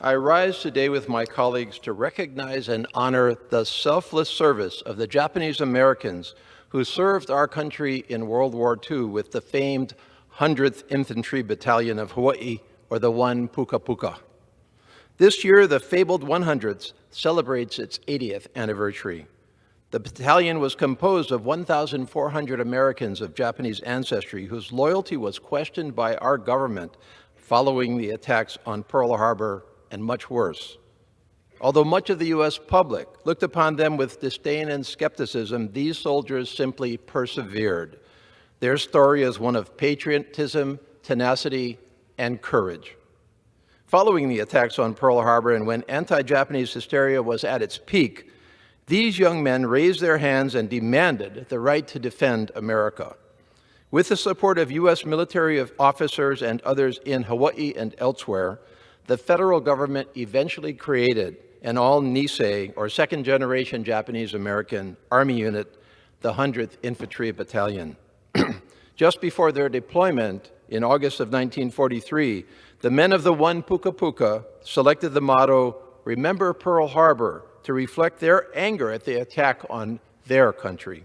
I rise today with my colleagues to recognize and honor the selfless service of the Japanese Americans who served our country in World War II with the famed 100th Infantry Battalion of Hawaii, or the 1 Puka Puka. This year, the fabled 100th celebrates its 80th anniversary. The battalion was composed of 1,400 Americans of Japanese ancestry whose loyalty was questioned by our government following the attacks on Pearl Harbor and much worse. Although much of the U.S. public looked upon them with disdain and skepticism, these soldiers simply persevered. Their story is one of patriotism, tenacity, and courage. Following the attacks on Pearl Harbor and when anti-Japanese hysteria was at its peak, these young men raised their hands and demanded the right to defend America. With the support of U.S. military officers and others in Hawaii and elsewhere, the federal government eventually created an all-Nisei, or second-generation Japanese-American Army unit, the 100th Infantry Battalion. Just before their deployment in August of 1943, the men of the 1 Puka Puka selected the motto, "Remember Pearl Harbor," to reflect their anger at the attack on their country.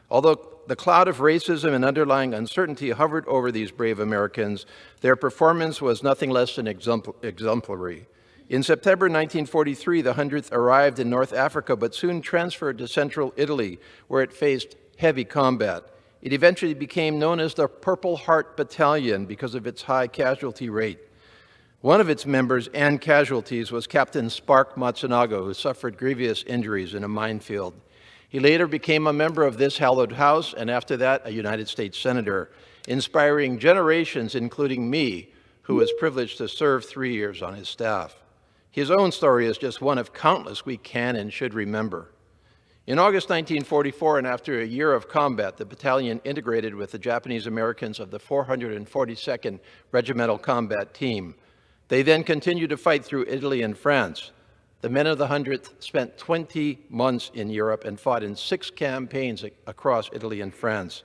Although the cloud of racism and underlying uncertainty hovered over these brave Americans, their performance was nothing less than exemplary. In September 1943, the 100th arrived in North Africa, but soon transferred to central Italy, where it faced heavy combat. It eventually became known as the Purple Heart Battalion because of its high casualty rate. One of its members and casualties was Captain Spark Matsunaga, who suffered grievous injuries in a minefield. He later became a member of this hallowed house, and after that, a United States Senator, inspiring generations, including me, who was privileged to serve 3 years on his staff. His own story is just one of countless we can and should remember. In August 1944, and after a year of combat, the battalion integrated with the Japanese Americans of the 442nd Regimental Combat Team. They then continued to fight through Italy and France. The men of the 100th spent 20 months in Europe and fought in 6 campaigns across Italy and France.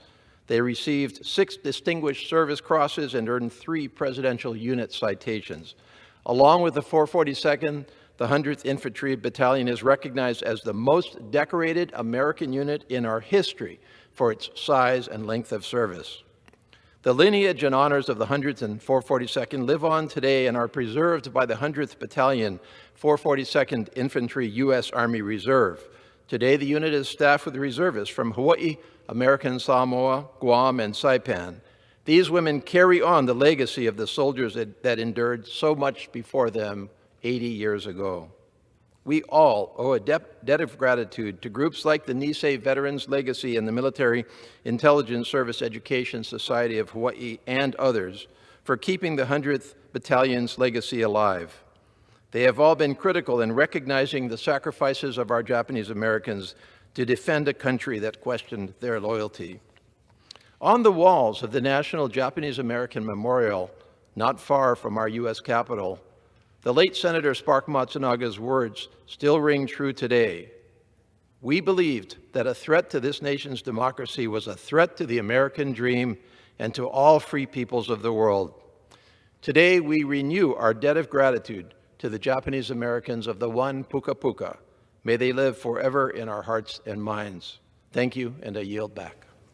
They received 6 Distinguished Service Crosses and earned 3 Presidential Unit citations. Along with the 442nd, the 100th Infantry Battalion is recognized as the most decorated American unit in our history for its size and length of service. The lineage and honors of the 100th and 442nd live on today and are preserved by the 100th Battalion, 442nd Infantry U.S. Army Reserve. Today, the unit is staffed with reservists from Hawaii, American Samoa, Guam, and Saipan. These women carry on the legacy of the soldiers that endured so much before them 80 years ago. We all owe a debt of gratitude to groups like the Nisei Veterans Legacy and the Military Intelligence Service Education Society of Hawaii and others for keeping the 100th Battalion's legacy alive. They have all been critical in recognizing the sacrifices of our Japanese Americans to defend a country that questioned their loyalty. On the walls of the National Japanese American Memorial, not far from our U.S. Capitol, the late Senator Spark Matsunaga's words still ring true today. We believed that a threat to this nation's democracy was a threat to the American dream and to all free peoples of the world. Today, we renew our debt of gratitude to the Japanese Americans of the 1 Puka Puka. May they live forever in our hearts and minds. Thank you, and I yield back.